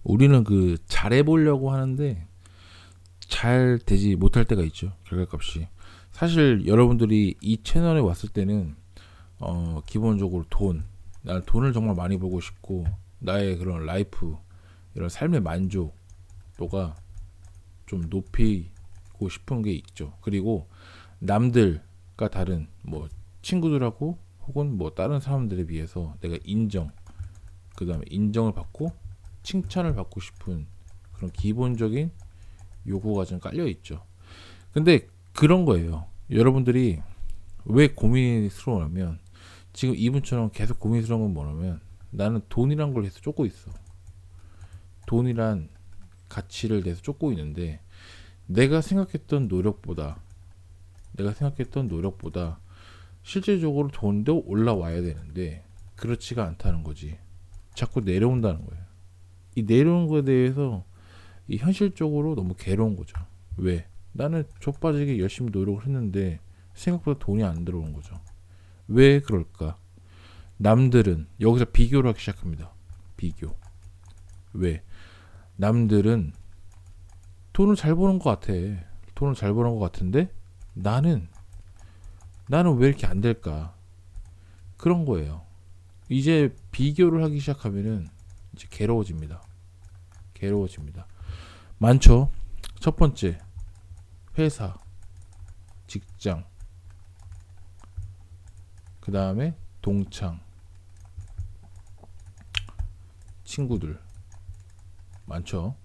우리는 그 잘해보려고 하는데 잘 되지 못할 때가 있죠. 결과값이. 사실 여러분들이 이 채널에 왔을 때는 기본적으로 난 돈을 정말 많이 벌고 싶고 나의 그런 라이프, 이런 삶의 만족도가 좀 높이고 싶은 게 있죠. 그리고 남들과 다른 뭐 친구들하고 혹은 뭐 다른 사람들에 비해서 내가 그다음에 인정을 받고 칭찬을 받고 싶은 그런 기본적인 요구가 좀 깔려 있죠. 근데 그런 거예요. 여러분들이 왜 고민스러워하면, 지금 이분처럼 계속 고민스러운 건 뭐냐면, 나는 돈이란 걸 계속 쫓고 있어. 돈이란 가치를 계속 쫓고 있는데 내가 생각했던 노력보다 실질적으로 돈도 올라와야 되는데 그렇지가 않다는 거지. 자꾸 내려온다는 거예요. 이 내려오는 거에 대해서 이 현실적으로 너무 괴로운 거죠. 왜? 나는 좆빠지게 열심히 노력을 했는데 생각보다 돈이 안 들어오는 거죠. 왜 그럴까? 남들은 여기서 비교를 하기 시작합니다. 비교. 왜? 남들은 돈을 잘 버는 것 같아. 돈을 잘 버는 것 같은데 나는 왜 이렇게 안 될까? 그런 거예요. 이제 비교를 하기 시작하면은 이제 괴로워집니다. 괴로워집니다. 많죠. 첫 번째, 회사, 직장, 그 다음에 동창, 친구들 많죠.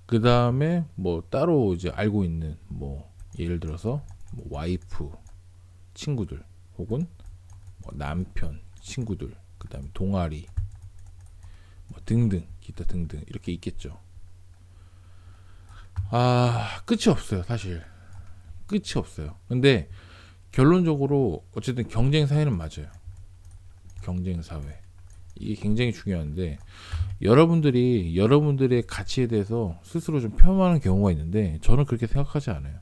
그 다음에 따로 이제 알고 있는 예를 들어서 와이프, 친구들, 혹은 남편, 친구들, 그 다음에 동아리, 등등, 기타 등등 이렇게 있겠죠. 끝이 없어요, 사실. 끝이 없어요. 근데 결론적으로 어쨌든 경쟁 사회는 맞아요. 경쟁 사회. 이게 굉장히 중요한데, 여러분들의 가치에 대해서 스스로 좀 폄하하는 경우가 있는데 저는 그렇게 생각하지 않아요.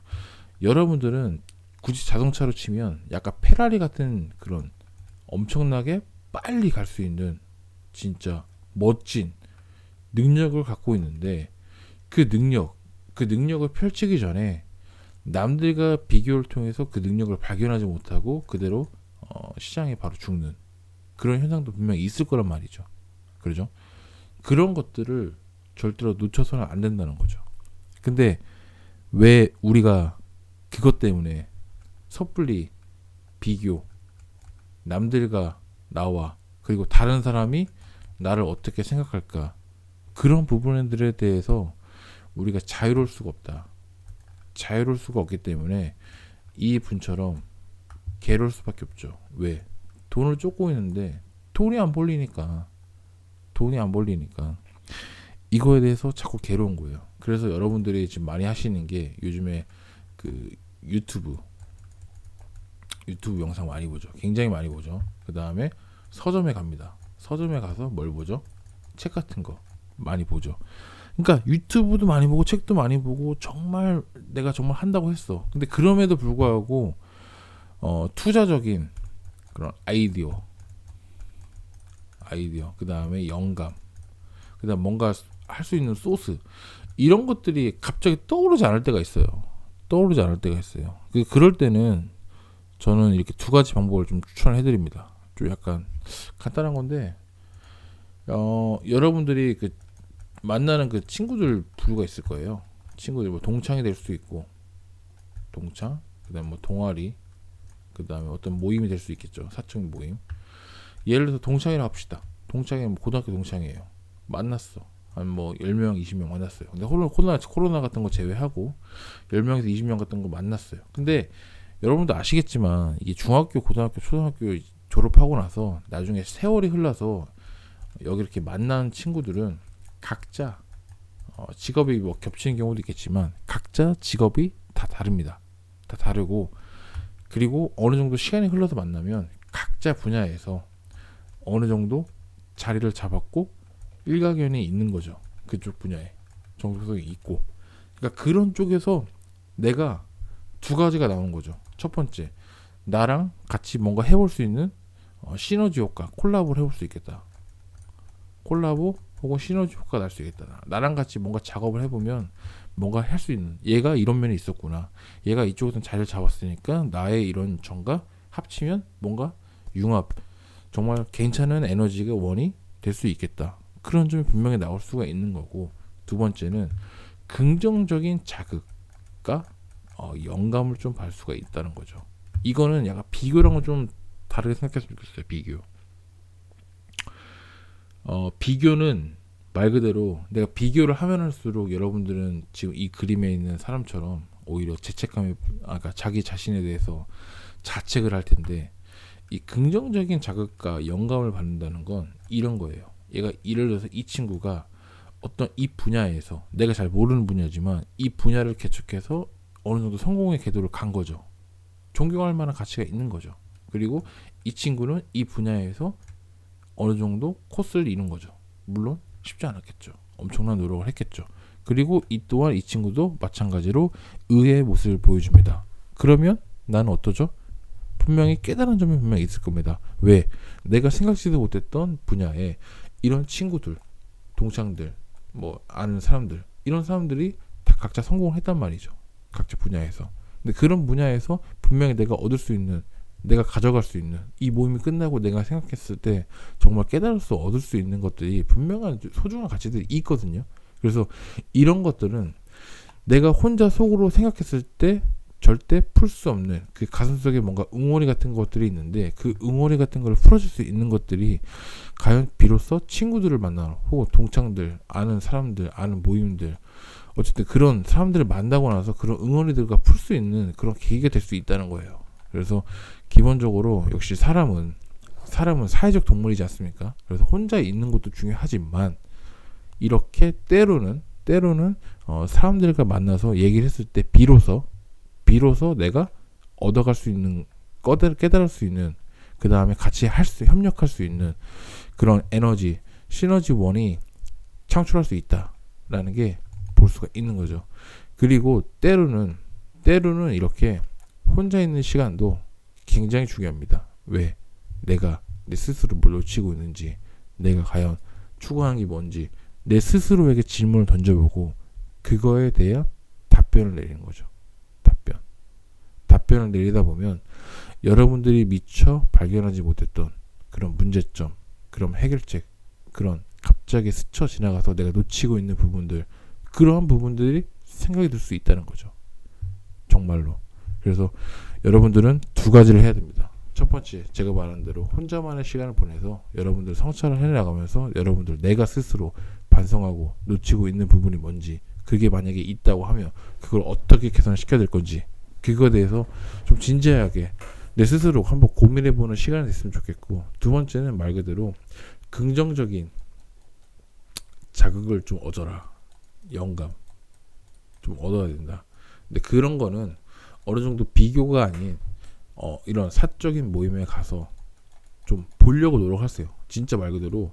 여러분들은 굳이 자동차로 치면 약간 페라리 같은 그런 엄청나게 빨리 갈 수 있는 진짜 멋진 능력을 갖고 있는데, 그 능력을 펼치기 전에 남들과 비교를 통해서 그 능력을 발견하지 못하고 그대로 시장에 바로 죽는 그런 현상도 분명히 있을 거란 말이죠. 그렇죠? 그런 것들을 절대로 놓쳐서는 안 된다는 거죠. 근데 왜 우리가 그것 때문에 섣불리 비교, 남들과 나와 그리고 다른 사람이 나를 어떻게 생각할까, 그런 부분들에 대해서 우리가 자유로울 수가 없다. 자유로울 수가 없기 때문에 이 분처럼 괴로울 수밖에 없죠. 왜? 돈을 쫓고 있는데 돈이 안 벌리니까 이거에 대해서 자꾸 괴로운 거예요. 그래서 여러분들이 지금 많이 하시는 게 요즘에 그 유튜브 영상 많이 보죠. 굉장히 많이 보죠. 그 다음에 서점에 갑니다. 서점에 가서 뭘 보죠? 책 같은 거 많이 보죠. 그러니까 유튜브도 많이 보고 책도 많이 보고 정말 내가 정말 한다고 했어. 근데 그럼에도 불구하고 투자적인 그런 아이디어, 그 다음에 영감, 그 다음 뭔가 할 수 있는 소스, 이런 것들이 갑자기 떠오르지 않을 때가 있어요. 그럴 때는 저는 이렇게 두 가지 방법을 좀 추천해 드립니다. 좀 약간 간단한 건데, 여러분들이 그 만나는 그 친구들 부류가 있을 거예요. 친구들 동창이 될 수도 있고, 그다음 동아리, 그다음에 어떤 모임이 될 수 있겠죠. 사적 모임. 예를 들어서 동창이라 합시다. 동창이 고등학교 동창이에요. 만났어. 한 10명, 20명 만났어요. 근데 코로나 같은 거 제외하고 10명에서 20명 같은 거 만났어요. 근데 여러분도 아시겠지만 이게 중학교, 고등학교, 초등학교 졸업하고 나서 나중에 세월이 흘러서 여기 이렇게 만난 친구들은 각자 직업이 겹치는 경우도 있겠지만 각자 직업이 다 다릅니다. 다 다르고, 그리고 어느 정도 시간이 흘러서 만나면 각자 분야에서 어느 정도 자리를 잡았고 일가견이 있는 거죠. 그쪽 분야에 정석성이 있고. 그러니까 그런 쪽에서 내가 두 가지가 나오는 거죠. 첫 번째, 나랑 같이 뭔가 해볼 수 있는 시너지 효과, 콜라보를 해볼 수 있겠다. 콜라보 혹은 시너지 효과가 날 수 있겠다. 나랑 같이 뭔가 작업을 해보면 뭔가 할 수 있는, 얘가 이런 면이 있었구나, 얘가 이쪽에서 자리를 잡았으니까 나의 이런 점과 합치면 뭔가 융합, 정말 괜찮은 에너지가 원이 될 수 있겠다. 그런 점이 분명히 나올 수가 있는 거고, 두 번째는 긍정적인 자극과 영감을 좀 받을 수가 있다는 거죠. 이거는 약간 비교랑은 좀 다르게 생각했으면 좋겠어요. 비교는 말 그대로 내가 비교를 하면 할수록 여러분들은 지금 이 그림에 있는 사람처럼 오히려 죄책감이, 그러니까 자기 자신에 대해서 자책을 할 텐데, 이 긍정적인 자극과 영감을 받는다는 건 이런 거예요. 얘가 예를 들어서 이 친구가 어떤 이 분야에서, 내가 잘 모르는 분야지만 이 분야를 개척해서 어느 정도 성공의 궤도를 간 거죠. 존경할 만한 가치가 있는 거죠. 그리고 이 친구는 이 분야에서 어느 정도 코스를 이룬 거죠. 물론 쉽지 않았겠죠. 엄청난 노력을 했겠죠. 그리고 이 또한 이 친구도 마찬가지로 의의 모습을 보여줍니다. 그러면 나는 어떠죠? 분명히 깨달은 점이 분명히 있을 겁니다. 왜? 내가 생각지도 못했던 분야에 이런 친구들, 동창들, 뭐 아는 사람들, 이런 사람들이 다 각자 성공을 했단 말이죠. 각자 분야에서. 근데 그런 분야에서 분명히 내가 얻을 수 있는, 내가 가져갈 수 있는, 이 모임이 끝나고 내가 생각했을 때 정말 깨달아서 얻을 수 있는 것들이 분명한 소중한 가치들이 있거든요. 그래서 이런 것들은 내가 혼자 속으로 생각했을 때 절대 풀 수 없는 그 가슴속에 뭔가 응어리 같은 것들이 있는데, 그 응어리 같은 걸 풀어줄 수 있는 것들이 과연 비로소 친구들을 만나러, 혹은 동창들, 아는 사람들, 아는 모임들, 어쨌든 그런 사람들을 만나고 나서 그런 응어리들과 풀 수 있는 그런 계기가 될 수 있다는 거예요. 그래서 기본적으로 역시 사람은 사회적 동물이지 않습니까? 그래서 혼자 있는 것도 중요하지만, 이렇게 때로는 사람들과 만나서 얘기를 했을 때 비로소 내가 얻어갈 수 있는, 깨달을 수 있는, 그 다음에 같이 협력할 수 있는 그런 에너지, 시너지 원이 창출할 수 있다라는 게 볼 수가 있는 거죠. 그리고 때로는 이렇게 혼자 있는 시간도 굉장히 중요합니다. 왜? 내가 내 스스로 뭘 놓치고 있는지, 내가 과연 추구하는 게 뭔지, 내 스스로에게 질문을 던져보고 그거에 대한 답변을 내리는 거죠. 답변을 내리다 보면 여러분들이 미처 발견하지 못했던 그런 문제점, 그런 해결책, 그런 갑자기 스쳐 지나가서 내가 놓치고 있는 부분들, 그러한 부분들이 생각이 들 수 있다는 거죠. 정말로. 그래서 여러분들은 두 가지를 해야 됩니다. 첫 번째, 제가 말한 대로 혼자만의 시간을 보내서 여러분들 성찰을 해나가면서 여러분들 내가 스스로 반성하고 놓치고 있는 부분이 뭔지, 그게 만약에 있다고 하면 그걸 어떻게 개선시켜야 될 건지, 그거에 대해서 좀 진지하게 내 스스로 한번 고민해보는 시간이 됐으면 좋겠고, 두 번째는 말 그대로 긍정적인 자극을 좀 얻어라. 영감 좀 얻어야 된다. 근데 그런 거는 어느 정도 비교가 아닌 이런 사적인 모임에 가서 좀 보려고 노력하세요. 진짜 말 그대로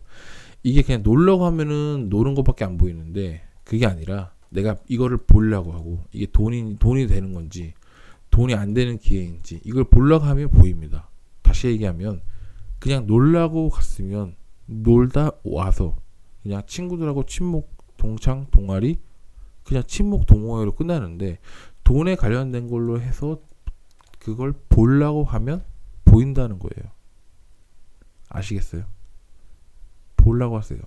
이게 그냥 놀려고 하면은 노는 것밖에 안 보이는데, 그게 아니라 내가 이거를 보려고 하고, 이게 돈이 되는 건지 돈이 안 되는 기회인지 이걸 보려고 하면 보입니다. 다시 얘기하면 그냥 놀라고 갔으면 놀다 와서 그냥 친구들하고 친목, 동창, 동아리, 그냥 친목 동호회로 끝나는데, 돈에 관련된 걸로 해서 그걸 보려고 하면 보인다는 거예요. 아시겠어요? 보려고 하세요.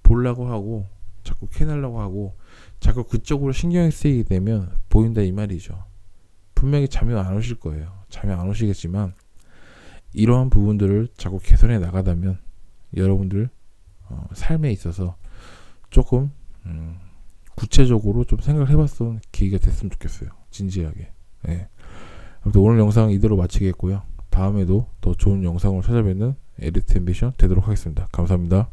보려고 하고 자꾸 캐내려고 하고 자꾸 그쪽으로 신경이 쓰이게 되면 보인다 이 말이죠. 분명히 잠이 안 오실 거예요. 잠이 안 오시겠지만 이러한 부분들을 자꾸 개선해 나가다면 여러분들 삶에 있어서 조금 구체적으로 좀 생각을 해봤던 계기가 됐으면 좋겠어요. 진지하게. 네. 아무튼 오늘 영상 이대로 마치겠고요. 다음에도 더 좋은 영상으로 찾아뵙는 에리트 앰비션 되도록 하겠습니다. 감사합니다.